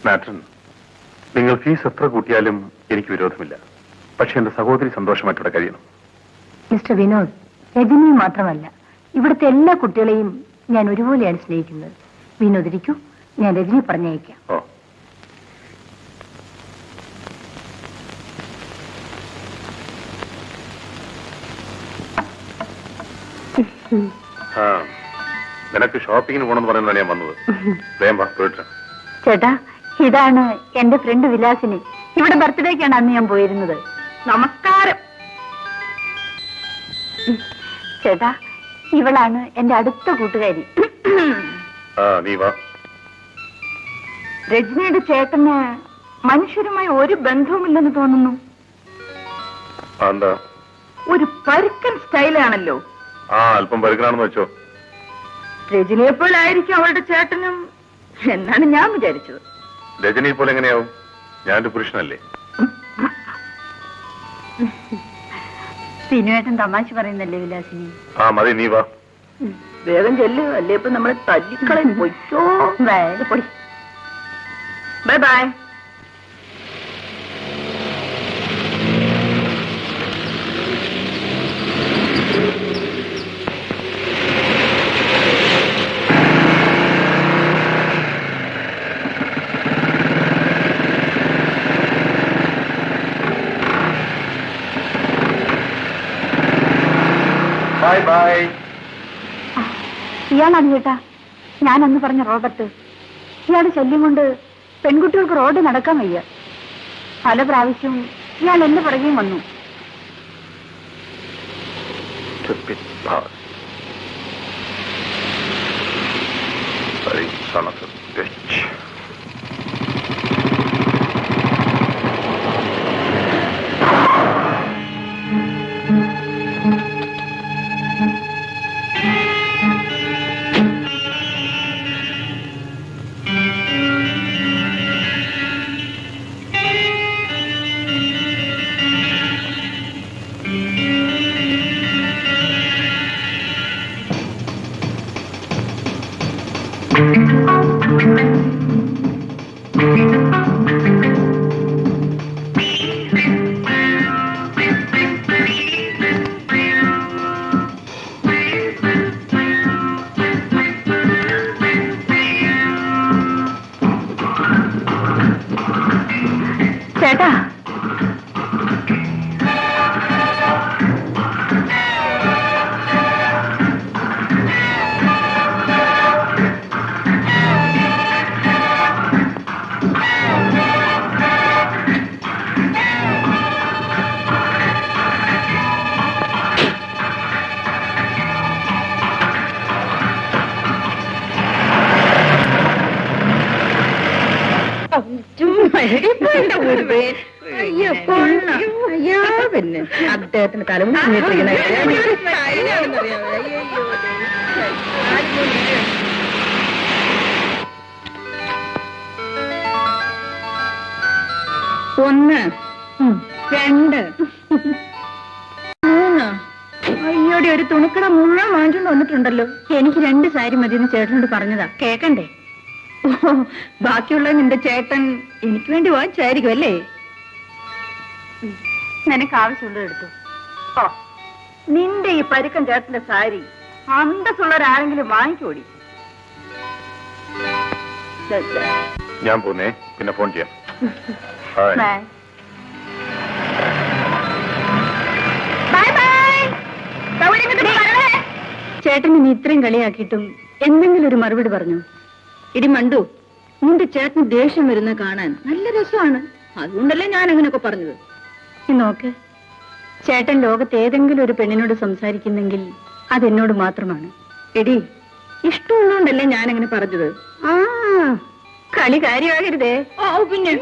മാറ്റൻ, നിങ്ങൾ ഫീസ് എത്ര കൂട്ടിയാലും എനിക്ക് വിരോധമില്ല. പക്ഷെ എന്റെ സഹോദരി സന്തോഷമായിട്ടിവിടെ കഴിയണം. മിസ്റ്റർ വിനോദ്, രജനിയെ മാത്രമല്ല, ഇവിടുത്തെ എല്ലാ കുട്ടികളെയും ഞാൻ ഒരുപോലെയാണ് സ്നേഹിക്കുന്നത്. വിനോദ് ഇരിക്കൂ, ഞാൻ രജനി പറഞ്ഞയക്കാം. ഓ, നിനക്ക് ഷോപ്പിങ്ങിന് പോകണമെന്ന് പറയുന്നതാണ് ഞാൻ വന്നത്. വേഗം വാ, പോയിട്ട്. ചേട്ടാ, ഇതാണ് എന്റെ ഫ്രണ്ട് വിലാസിനി. ഇവിടെ ബർത്ത്ഡേക്കാണ് അന്ന് ഞാൻ പോയിരുന്നത്. നമസ്കാരം. ചേട്ടാ, ഇവളാണ് എന്റെ അടുത്ത കൂട്ടുകാരി. നീ വാ. രജനിയുടെ ചേട്ടന് മനുഷ്യരുമായി ഒരു ബന്ധവുമില്ലെന്ന് തോന്നുന്നു. എന്താ? ഒരു പരുക്കൻ സ്റ്റൈലാണല്ലോ. അല്പം പരുക്കനാണെന്ന് വെച്ചോ. രജനിയെ പോലെ ആയിരിക്കും അവളുടെ ചേട്ടനും എന്നാണ് ഞാൻ വിചാരിച്ചത്. രജനിയെ പോലെ എങ്ങനെയാവും? ഞാനൊരു പുരുഷനല്ലേ. സിനുവേട്ടൻ തമാശ പറയുന്നല്ലേ വിലാസിനി? മതി, നീ വാ. വേഗം ചെല്ലു, അല്ലേ ഇപ്പൊ നമ്മളെ തല്ലിക്കളയും. പൊയ്ക്കോ, പൊടി. Bye bye. Bye bye. ഇയാളാണ് ചേട്ടാ ഞാൻ അന്ന് പറഞ്ഞ റോബർട്ട്. ഇയാളുടെ ശല്യം കൊണ്ട് പെൺകുട്ടികൾക്ക് റോഡ് നടക്കാൻ വയ്യ. പല പ്രാവശ്യവും ഇയാൾ എന്റെ പുറകെയും വന്നു. ചേട്ടാ, പിന്നെ അദ്ദേഹത്തിന് തലമുടി ഒന്ന്, രണ്ട്, മൂന്ന്. അയ്യോടെ ഒരു തുണിക്കട മുഴുവൻ വാങ്ങിച്ചോണ്ട് വന്നിട്ടുണ്ടല്ലോ. എനിക്ക് 2 സാരി മതിയെന്ന് ചേട്ടനോട് പറഞ്ഞതാ. കേക്കണ്ടേ? ഓ, ബാക്കിയുള്ള നിന്റെ ചേട്ടൻ എനിക്ക് വേണ്ടി വാങ്ങിച്ചായിരിക്കും അല്ലേ? നിനക്ക് ആവശ്യമുള്ളത് എടുത്തു. ഓ, നിന്റെ ഈ പരുക്കൻ ചേട്ടന്റെ സാരി അന്തസ്സുള്ളവരാരെങ്കിലും വാങ്ങിക്കോടി. ഞാൻ പോന്നേ, പിന്നെ ഫോൺ ചെയ്യാം. ചേട്ടൻ നീ ഇത്രയും കളിയാക്കിയിട്ടും എന്തെങ്കിലും ഒരു മറുപടി പറഞ്ഞു? ഇടി മണ്ടു, നിന്റെ ചേട്ടന് ദേഷ്യം വരുന്ന കാണാൻ നല്ല രസമാണ്. അതുകൊണ്ടല്ലേ ഞാൻ അങ്ങനെയൊക്കെ പറഞ്ഞത്. നീ നോക്ക്, ചേട്ടൻ ലോകത്ത് ഏതെങ്കിലും ഒരു പെണ്ണിനോട് സംസാരിക്കുന്നെങ്കിൽ അതെന്നോട് മാത്രമാണ്. എടി, ഇഷ്ടമുള്ളതുകൊണ്ടല്ലേ ഞാൻ അങ്ങനെ പറഞ്ഞത്. കളി കാര്യമാകരുതേ. ഓ പിന്നെ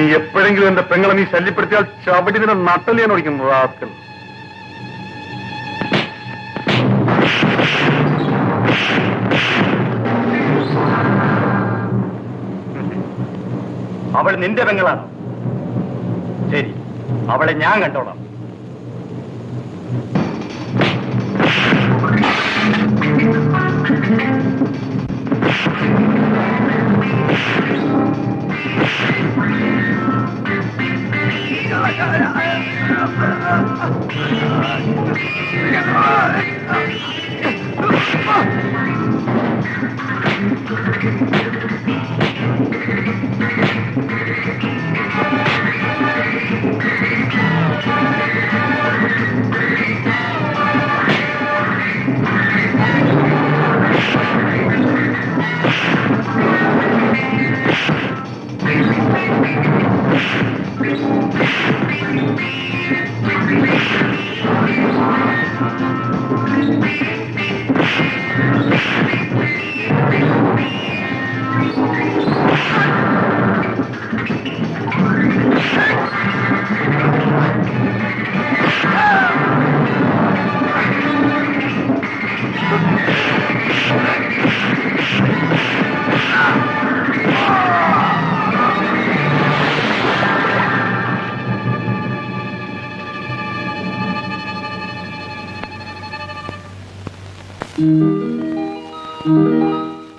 ഇനി എപ്പോഴെങ്കിലും എന്റെ പെങ്ങളെ നീ ശല്യപ്പെടുത്തിയാൽ ചവിട്ടി നിന്നെ നട്ടല് ഞാൻ ഓടിക്കും റാസ്കൽ. അവൾ നിന്റെ പെങ്ങളാണ്. ശരി, അവളെ ഞാൻ കണ്ടോളാം.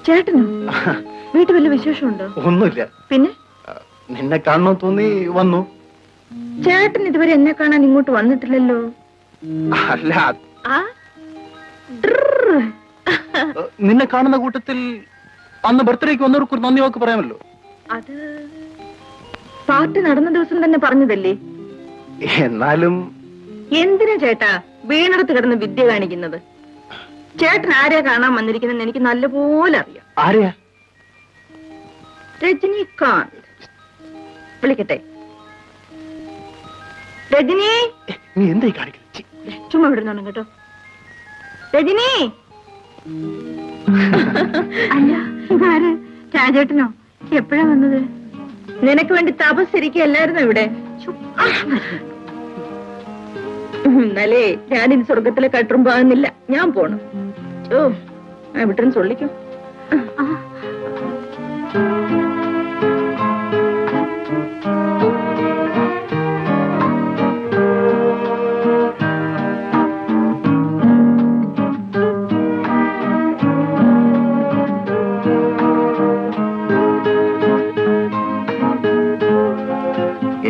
ചേട്ടനോ? വീട്ടിൽ വല്ല വിശേഷമുണ്ടോ? ഒന്നുമില്ല. പിന്നെ നിന്നെ കാണണം തോന്നി വന്നു. ചേട്ടൻ ഇതുവരെ എന്നെ കാണാൻ ഇങ്ങോട്ട് വന്നിട്ടില്ലല്ലോ. അല്ല, ആ ഡ്രർ. നിന്നെ കാണുന്ന കൂട്ടത്തിൽ അന്ന് ബർത്ത്ഡേക്ക് വന്നവർക്ക് ഒരു നന്ദി വാക്ക് പറയാമല്ലോ. അത് പാർട്ടി നടന്ന ദിവസം തന്നെ പറഞ്ഞതല്ലേ. എന്നാലും എന്തിനാ ചേട്ടാ വീണടത്ത് കിടന്ന് വിദ്യ കാണിക്കുന്നത്? ചേട്ടൻ ആരെയാ കാണാൻ വന്നിരിക്കുന്നത് എനിക്ക് നല്ലപോലെ അറിയാം. ആരെയാ? രജനികാന്ത്. വിളിക്കട്ടെ? രജനി, നീ എന്തായി കാണിക്കുന്നത്? ചുമ്മാ വിടുന്നോണം കേട്ടോ. രജനി. അല്ല, ഇതാര്? രാജേട്ടനോ? എപ്പോഴാ വന്നത്? നിനക്ക് വേണ്ടി തപസ്സിരിക്കല്ലായിരുന്നോ ഇവിടെ? എന്നാലേ ഞാനിത് സ്വർഗത്തിലെ കട്ടും പോകുന്നില്ല. ഞാൻ പോണം. ഓ വിട്ടുന്ന് ചൊല്ലിക്കും.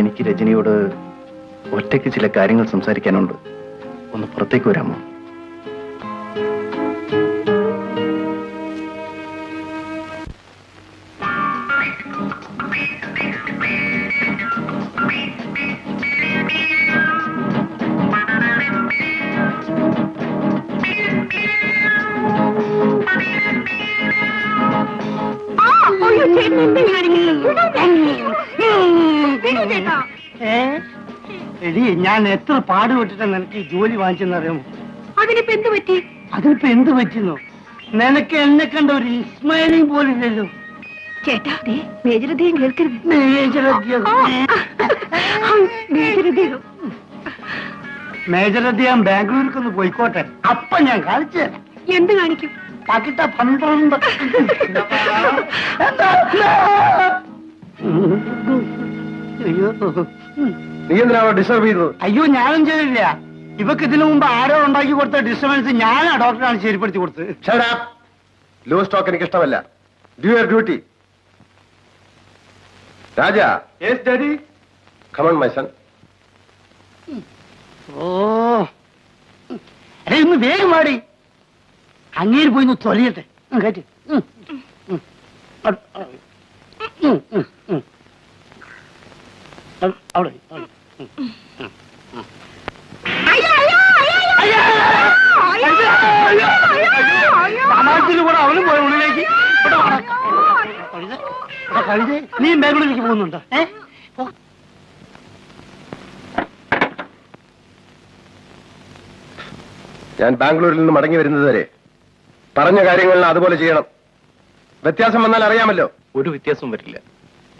എനിക്ക് രജനിയോട് ഒറ്റയ്ക്ക് ചില കാര്യങ്ങൾ സംസാരിക്കാനുണ്ട്. ഒന്ന് പുറത്തേക്ക് വരാമോ? എടി, ഞാൻ എത്ര പാടുപെട്ടിട്ട് നിനക്ക് ഈ ജോലി വാങ്ങിച്ചെന്നറിയാമോ? അതിനിപ്പോ എന്ത് പറ്റി? അതിനിപ്പോ എന്ത് പറ്റുന്നു? നിനക്ക് എന്നെ കണ്ട ഒരു ഇസ്മായിലിയും പോലില്ലല്ലോ. ചേട്ടാ മേജരദ്ദേഹം കേൾക്കരുത്. മേജർ അദ്ദേഹം ബാംഗ്ലൂരിക്കൊന്ന് പോയിക്കോട്ടെ, അപ്പൊ ഞാൻ കാണിച്ചു തരാം. എന്ത് കാണിക്കും? പകിട്ട 12. അയ്യോ, നീ എന്തിനാ ഡിസ്റ്റർബ് ചെയ്തത്? അയ്യോ, ഞാനും ചെയ്തില്ല. ഇവക്ക് ഇതിനു മുമ്പ് ആരോ ഉണ്ടാക്കി കൊടുത്ത ഡിസ്റ്റർബൻസ് ഞാനാ ഡോക്ടറാണ് ശരിപ്പെടുത്തി കൊടുത്തത്. ലൂസ് ടോക്ക് എനിക്ക് ഇഷ്ടമല്ല. Do your duty. Raja. Yes daddy. Come on my son. Oh, അരെ ഒന്ന് വേഗം പാടി. അങ്ങേര് പോയി ഒന്ന് തൊലയട്ടെ. കേട്ട് അവിടെ കൂടെ അവനും പോയ ഉള്ളിലേക്ക്. കഴിഞ്ഞ് നീ ബാംഗ്ലൂരിലേക്ക് പോകുന്നുണ്ടോ? ഞാൻ ബാംഗ്ലൂരിൽ നിന്ന് മടങ്ങി വരുന്നത് വരെ പറഞ്ഞ കാര്യങ്ങളിൽ അതുപോലെ ചെയ്യണം. വ്യത്യാസം വന്നാൽ അറിയാമല്ലോ. ഒരു വ്യത്യാസവും വരില്ല.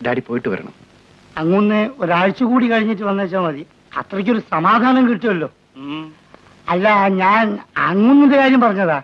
ഡാഡി പോയിട്ട് വരണം. അങ്ങൊന്ന് ഒരാഴ്ച കൂടി കഴിഞ്ഞിട്ട് വന്നേച്ചാ മതി. അത്രയ്ക്കൊരു സമാധാനം കിട്ടുമല്ലോ. അല്ല, ഞാൻ അങ്ങുന്നിന്റെ കാര്യം പറഞ്ഞതാ.